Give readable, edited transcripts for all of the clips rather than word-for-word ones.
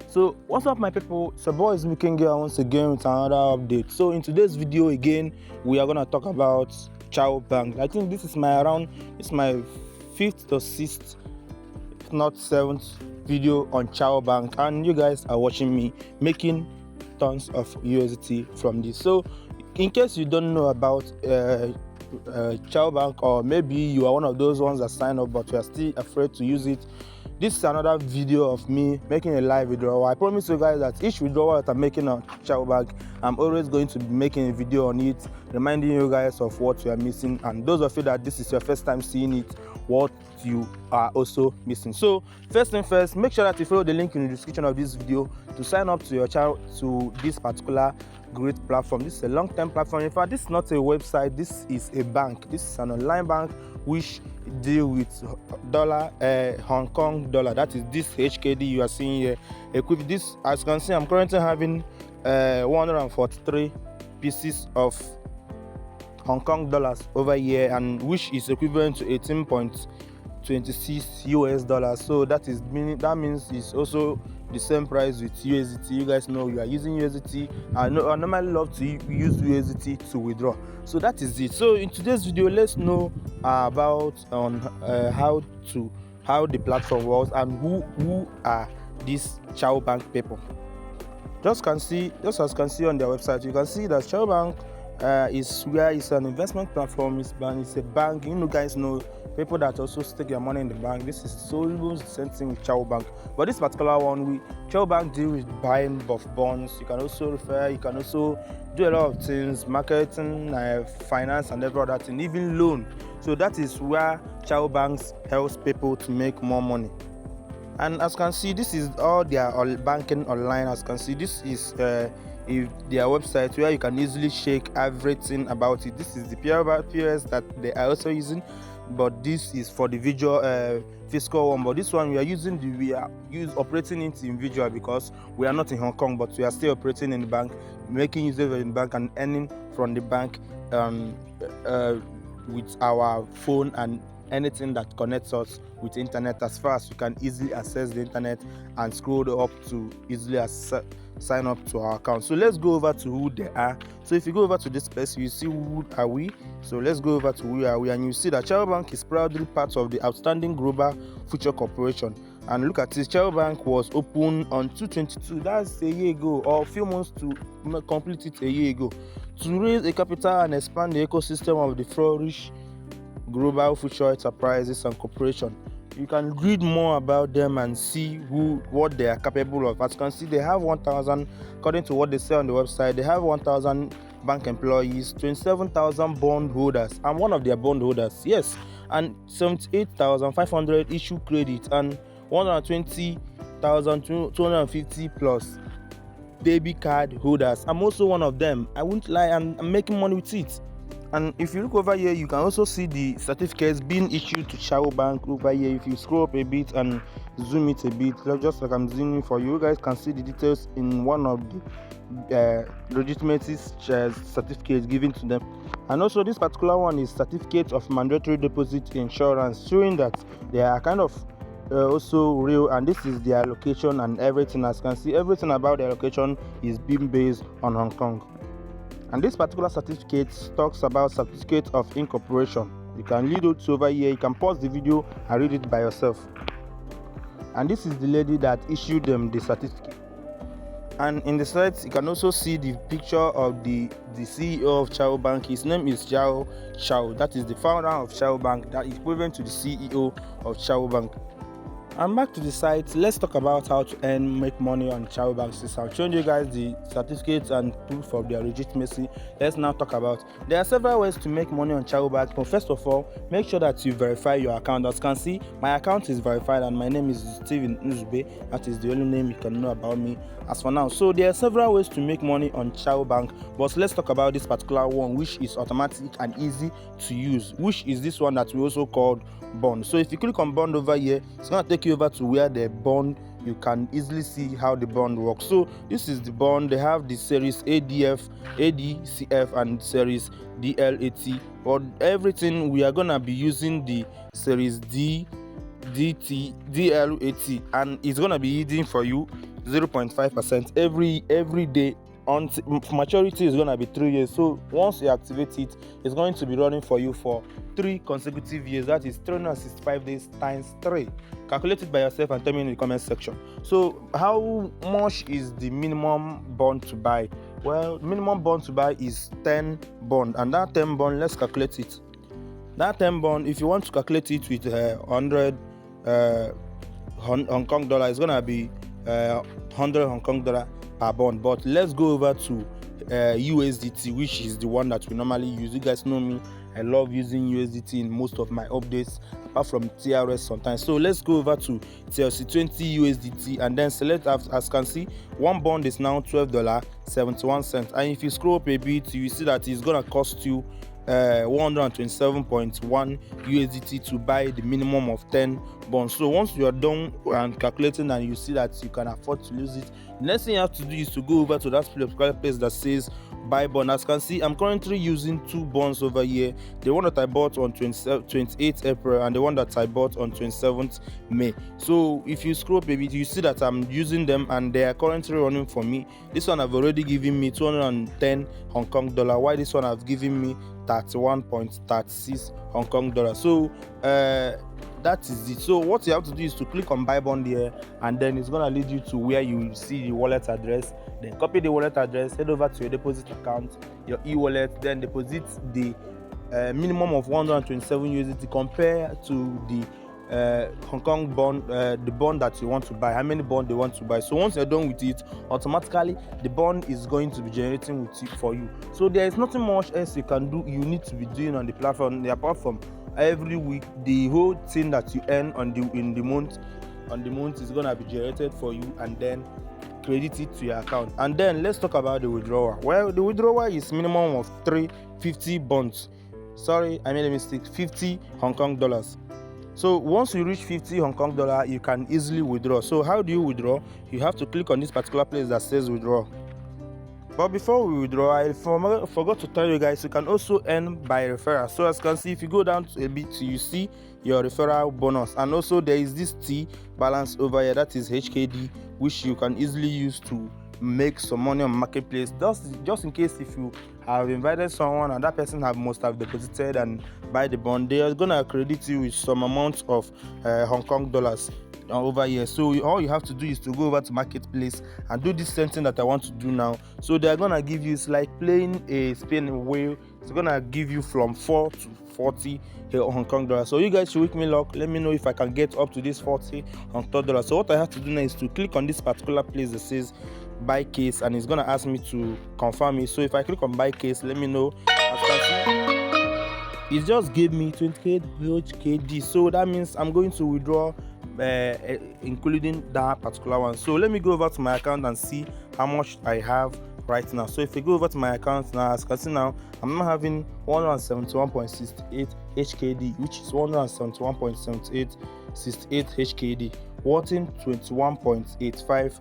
So what's up, my people? It's your boy is making girl once again with another update. So in today's video again, we are gonna talk about Chow Bank. I think this is my fifth or sixth, if not seventh video on Chow Bank, and you guys are watching me making tons of USDT from this. So in case you don't know about Chow Bank, or maybe you are one of those ones that sign up but you are still afraid to use it, this is another video of me making a live withdrawal. I promise you guys that each withdrawal that I'm making on Chow Bank, I'm always going to be making a video on it, reminding you guys of what you are missing, and those of you that this is your first time seeing it, what you are also missing. So first thing first, make sure that you follow the link in the description of this video to sign up to your channel, to this particular great platform. This is a long-term platform. In fact, this is not a website, this is a bank. This is an online bank which deal with Hong Kong dollar. That is this HKD you are seeing here. Equipped this, as you can see, I'm currently having 143 pieces of Hong Kong dollars over here, and which is equivalent to 18.26 US dollars. So that means it's also the same price with USDT. You guys know you are using USDT. I normally love to use USDT to withdraw. So that is it. So in today's video, let's know about how the platform works and who are these Chow Bank people. Just as you can see on their website, you can see that Chow Bank is an investment platform. It's a bank. You know, guys know people that also stake their money in the bank. This is the same thing with Chow Bank, but this particular one, Chow Bank deal with buying of bonds. You can also refer, you can also do a lot of things, marketing, finance, and every other thing, even loan. So that is where Chow Banks helps people to make more money. And as you can see, this is all their banking online. As you can see, this is their website where you can easily check everything about it. This is the POS that they are also using, but this is for the visual fiscal one. But this one we are operating it individual because we are not in Hong Kong, but we are still operating in the bank, making use of the bank and earning from the bank with our phone and anything that connects us with internet, as far as you can easily access the internet and scroll up to easily sign up to our account. So let's go over to who they are. So if you go over to this place, you see who are we. So let's go over to who are we, and you see that Chow Bank is proudly part of the outstanding global future corporation. And look at this, Chow Bank was opened on 2022, that's a year ago, or a few months to complete it a year ago, to raise a capital and expand the ecosystem of the flourish global future enterprises and corporation. You can read more about them and see what they are capable of. As you can see, they have 1,000, according to what they say on the website, they have 1,000 bank employees, 27,000 bond holders. I'm one of their bond holders, yes, and 78,500 issue credit and 120,250 plus debit card holders. I'm also one of them. I won't lie, I'm making money with it. And if you look over here, you can also see the certificates being issued to Chow Bank over here. If you scroll up a bit and zoom it a bit, just like I'm zooming for you, guys can see the details in one of the legitimacy certificates given to them. And also this particular one is certificate of mandatory deposit insurance, showing that they are kind of also real, and this is their location and everything. As you can see, everything about their location is being based on Hong Kong. And this particular certificate talks about certificate of incorporation. You can read it over here. You can pause the video and read it by yourself. And this is the lady that issued them the certificate. And in the site, you can also see the picture of the CEO of Chow Bank. His name is Chow. That is the founder of Chow Bank. That is equivalent to the CEO of Chow Bank. And back to the site, let's talk about how to make money on Chow Bank. Since I've shown you guys the certificates and proof of their legitimacy, let's now talk about. There are several ways to make money on Chow Bank. But first of all, make sure that you verify your account. As you can see, my account is verified and my name is Steven Usdt. That is the only name you can know about me as for now. So there are several ways to make money on Chow Bank, but let's talk about this particular one, which is automatic and easy to use, which is this one that we also called bond. So if you click on bond over here, it's going to take you over to where the bond, you can easily see how the bond works. So this is the bond. They have the series ADF, ADCF, and series DLAT. For everything, we are going to be using the series DLAT, and it's going to be hidden for you. 0.5% every day. On maturity is going to be 3 years. So once you activate it, it's going to be running for you for 3 consecutive years. That is 365 days times 3. Calculate it by yourself and tell me in the comment section. So how much is the minimum bond to buy? Well, minimum bond to buy is 10 bond, and that 10 bond, let's calculate it. That 10 bond, if you want to calculate it with 100 Hong Kong dollar, it's gonna be 100 Hong Kong dollar per bond. But let's go over to USDT, which is the one that we normally use. You guys know me, I love using USDT in most of my updates, apart from TRS sometimes. So let's go over to TLC20 USDT and then select. As you can see, one bond is now $12.71, and if you scroll up a bit, you see that it's gonna cost you 127.1 USDT to buy the minimum of 10 bonds. So once you are done and calculating and you see that you can afford to lose it, the next thing you have to do is to go over to that place that says buy bond. As you can see, I'm currently using 2 bonds over here, the one that I bought on 28th April and the one that I bought on 27th May. So if you scroll up a bit, you see that I'm using them and they are currently running for me. This one have already given me 210 Hong Kong dollar, while this one have given me 31.36 Hong Kong dollar. So that is it. So what you have to do is to click on buy bond here, and then it's gonna lead you to where you see the wallet address. Then copy the wallet address, head over to your deposit account, your e-wallet, then deposit the minimum of 127 USDT compared to the Hong Kong bond, the bond that you want to buy, how many bond they want to buy. So once you're done with it, automatically the bond is going to be generating with it for you. So there is nothing much else you can do, you need to be doing on the platform apart from every week the whole thing that you earn on the month is gonna be generated for you and then credit it to your account. And then let's talk about the withdrawal. Well, the withdrawal is minimum of 350 bonds. Sorry, I made a mistake. 50 Hong Kong dollars. So once you reach 50 Hong Kong dollar, you can easily withdraw. So how do you withdraw? You have to click on this particular place that says withdraw. But before we withdraw, I forgot to tell you guys, you can also earn by referral. So as you can see, if you go down a bit, you see your referral bonus, and also there is this T balance over here, that is HKD, which you can easily use to make some money on marketplace. Just in case if you have invited someone and that person must have deposited and buy the bond, they are gonna credit you with some amount of Hong Kong dollars over here. So all you have to do is to go over to marketplace and do this same thing that I want to do now. So they're gonna give you, it's like playing a spin wheel, it's gonna give you from 4 to 40 Hong Kong dollars. So you guys should wish me luck. Let me know if I can get up to this 40 Hong Kong dollars. So what I have to do now is to click on this particular place that says buy case, and it's gonna ask me to confirm it. So if I click on buy case, let me know. As you can see, it just gave me 28 HKD. So that means I'm going to withdraw including that particular one. So let me go over to my account and see how much I have right now. So if I go over to my account now, as you can see now, I'm not having 171.68 HKD, which is 171.68 HKD, worth 21.85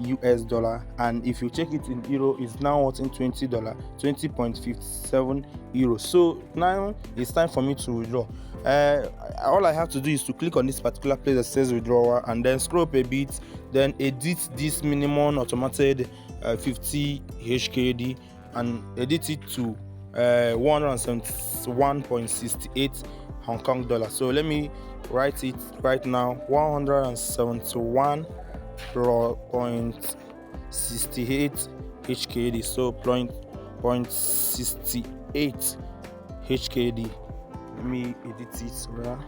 US dollar, and if you check it in euro, it's now worth $20, 20.57 euros. So now it's time for me to withdraw. All I have to do is to click on this particular place that says withdrawal and then scroll up a bit, then edit this minimum automated 50 HKD and edit it to 171.68 Hong Kong dollars. So let me write it right now, 171.68 HKD. So 0.68 HKD. Let me edit it right.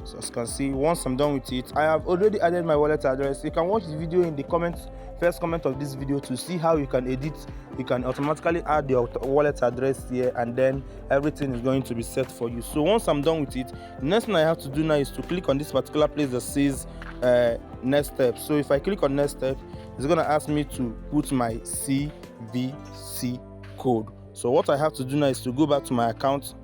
So as you can see, once I'm done with it, I have already added my wallet address. You can watch the video in the first comment of this video to see how you can edit. You can automatically add your wallet address here, and then everything is going to be set for you. So once I'm done with it, the next thing I have to do now is to click on this particular place that says next step. So if I click on next step, it's going to ask me to put my CVC code. So what I have to do now is to go back to my account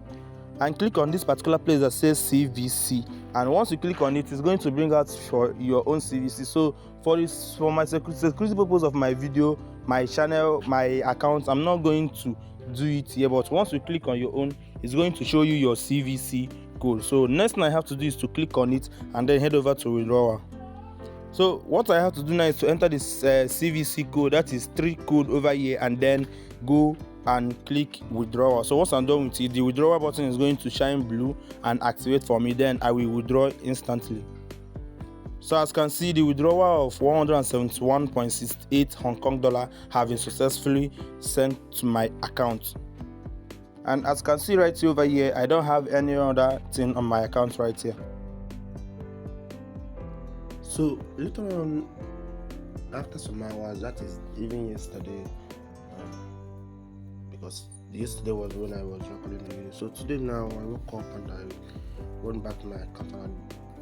and click on this particular place that says CVC, and once you click on it, it's going to bring out for your own CVC. So for my security purpose of my video, my channel, my account, I'm not going to do it here, but once you click on your own, it's going to show you your CVC code. So next thing I have to do is to click on it and then head over to withdrawal. So what I have to do now is to enter this CVC code, that is 3 code over here, and then go and click withdrawal. So once I'm done with it, the withdrawal button is going to shine blue and activate for me. Then I will withdraw instantly. So as you can see, the withdrawal of 171.68 Hong Kong dollar have been successfully sent to my account. And as you can see right over here, I don't have any other thing on my account right here. So later on, after some hours, that is even yesterday, because yesterday was when I was recording the video. So today now I woke up and I went back to my account and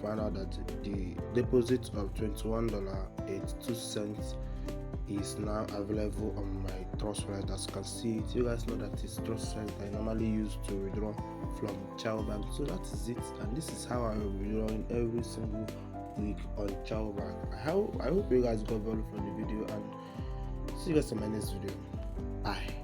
found out that the deposit of $21.82 is now available on my Trust Wallet. As you can see it, you guys know that it's Trust Wallet I normally use to withdraw from Chow Bank. So that is it, and this is how I will be withdrawing every single week on Chow Bank. I hope you guys got value from the video, and see you guys in my next video. Bye.